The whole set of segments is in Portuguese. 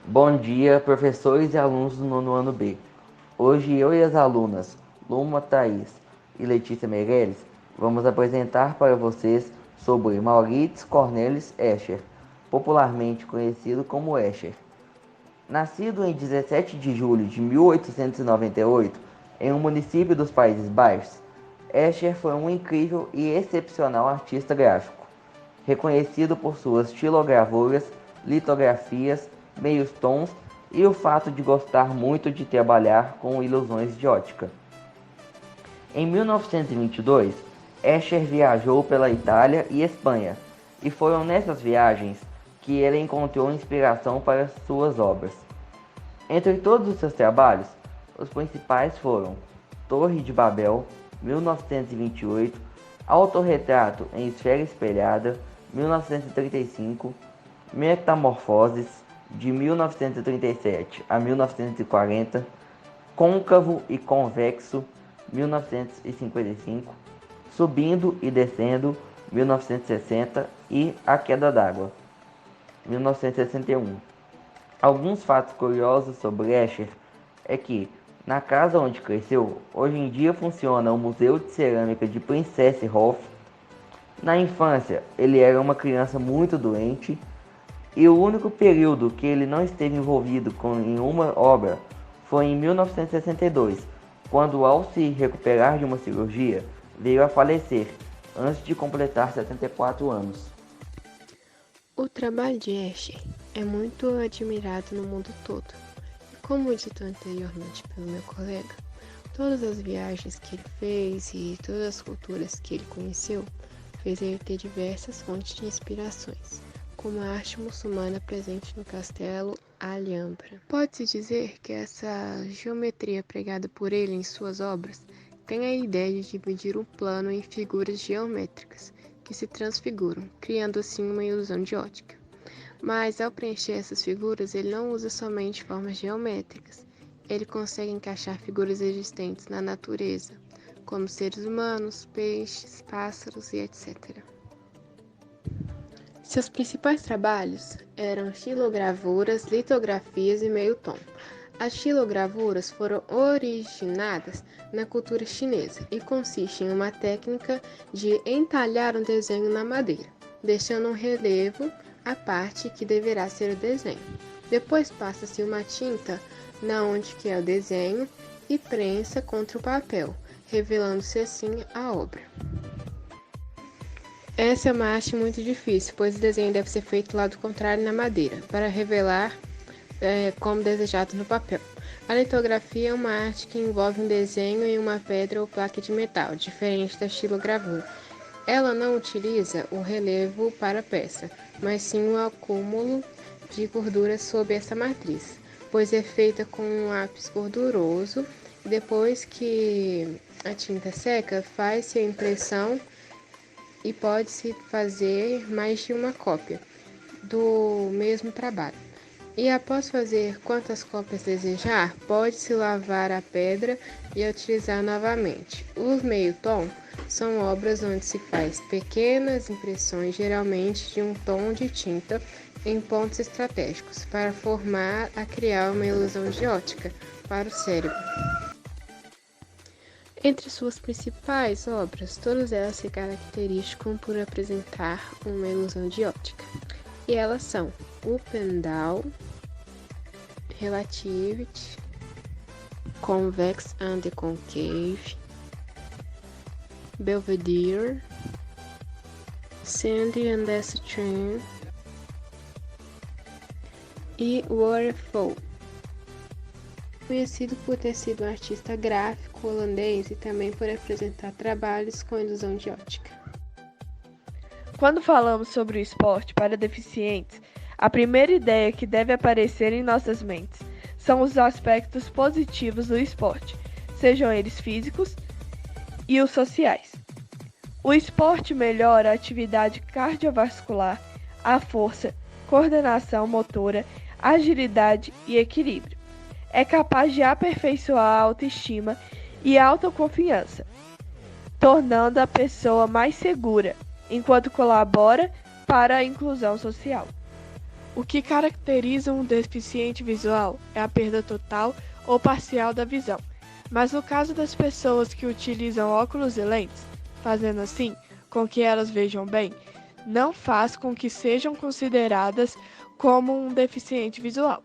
Bom dia, professores e alunos do nono ano B. Hoje eu e as alunas Luma Thaís e Letícia Meirelles vamos apresentar para vocês sobre Maurits Cornelis Escher, popularmente conhecido como Escher. Nascido em 17 de julho de 1898 em um município dos Países Baixos, Escher foi um incrível e excepcional artista gráfico, reconhecido por suas estilogravuras, litografias, meios tons e o fato de gostar muito de trabalhar com ilusões de ótica. Em 1922, Escher viajou pela Itália e Espanha, e foram nessas viagens que ele encontrou inspiração para suas obras. Entre todos os seus trabalhos, os principais foram Torre de Babel, 1928, Autorretrato em Esfera Espelhada, 1935, Metamorfoses, de 1937 a 1940, Côncavo e Convexo, 1955, Subindo e Descendo, 1960 e A Queda d'Água, 1961. Alguns fatos curiosos sobre Escher é que, na casa onde cresceu, hoje em dia funciona o Museu de Cerâmica de Prinzesshof. Na infância, ele era uma criança muito doente e o único período que ele não esteve envolvido com nenhuma obra foi em 1962, quando, ao se recuperar de uma cirurgia, veio a falecer, antes de completar 74 anos. O trabalho de Escher é muito admirado no mundo todo. Como dito anteriormente pelo meu colega, todas as viagens que ele fez e todas as culturas que ele conheceu fez ele ter diversas fontes de inspirações, como a arte muçulmana presente no castelo Alhambra. Pode-se dizer que essa geometria pregada por ele em suas obras tem a ideia de dividir um plano em figuras geométricas que se transfiguram, criando assim uma ilusão de ótica. Mas ao preencher essas figuras, ele não usa somente formas geométricas. Ele consegue encaixar figuras existentes na natureza, como seres humanos, peixes, pássaros e etc. Seus principais trabalhos eram estilogravuras, litografias e meio-tom. As estilogravuras foram originadas na cultura chinesa e consistem em uma técnica de entalhar um desenho na madeira, deixando um relevo à parte que deverá ser o desenho. Depois passa-se uma tinta na onde que é o desenho e prensa contra o papel, revelando-se assim a obra. Essa é uma arte muito difícil, pois o desenho deve ser feito do lado contrário na madeira, para revelar como desejado no papel. A litografia é uma arte que envolve um desenho em uma pedra ou placa de metal, diferente da estilogravura. Ela não utiliza o relevo para a peça, mas sim o acúmulo de gordura sob essa matriz, pois é feita com um lápis gorduroso e depois que a tinta seca, faz-se a impressão e pode-se fazer mais de uma cópia do mesmo trabalho. E após fazer quantas cópias desejar, pode-se lavar a pedra e utilizar novamente. Os meio-tom são obras onde se faz pequenas impressões, geralmente de um tom de tinta, em pontos estratégicos, para formar a criar uma ilusão de ótica para o cérebro. Entre suas principais obras, todas elas se caracterizam por apresentar uma ilusão de ótica. E elas são Up and Down, Relativity, Convex and Concave, Belvedere, Sandy and the Stream e Waterfall. Conhecido por ter sido um artista gráfico holandês e também por apresentar trabalhos com ilusão de ótica. Quando falamos sobre o esporte para deficientes, a primeira ideia que deve aparecer em nossas mentes são os aspectos positivos do esporte, sejam eles físicos e os sociais. O esporte melhora a atividade cardiovascular, a força, coordenação motora, agilidade e equilíbrio. É capaz de aperfeiçoar a autoestima e a autoconfiança, tornando a pessoa mais segura, enquanto colabora para a inclusão social. O que caracteriza um deficiente visual é a perda total ou parcial da visão. Mas no caso das pessoas que utilizam óculos e lentes, fazendo assim com que elas vejam bem, não faz com que sejam consideradas como um deficiente visual.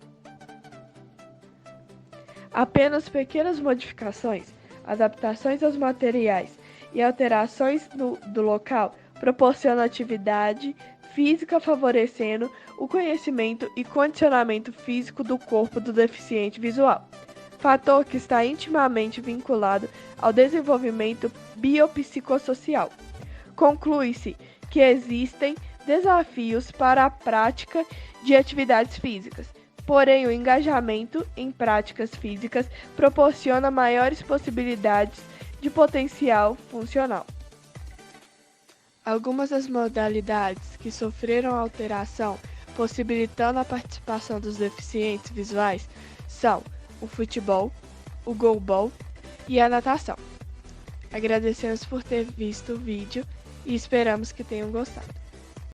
Apenas pequenas modificações, adaptações aos materiais e alterações do local proporcionam atividade física favorecendo o conhecimento e condicionamento físico do corpo do deficiente visual, fator que está intimamente vinculado ao desenvolvimento biopsicossocial. Conclui-se que existem desafios para a prática de atividades físicas, porém o engajamento em práticas físicas proporciona maiores possibilidades de potencial funcional. Algumas das modalidades que sofreram alteração, possibilitando a participação dos deficientes visuais, são o futebol, o goalball e a natação. Agradecemos por ter visto o vídeo e esperamos que tenham gostado.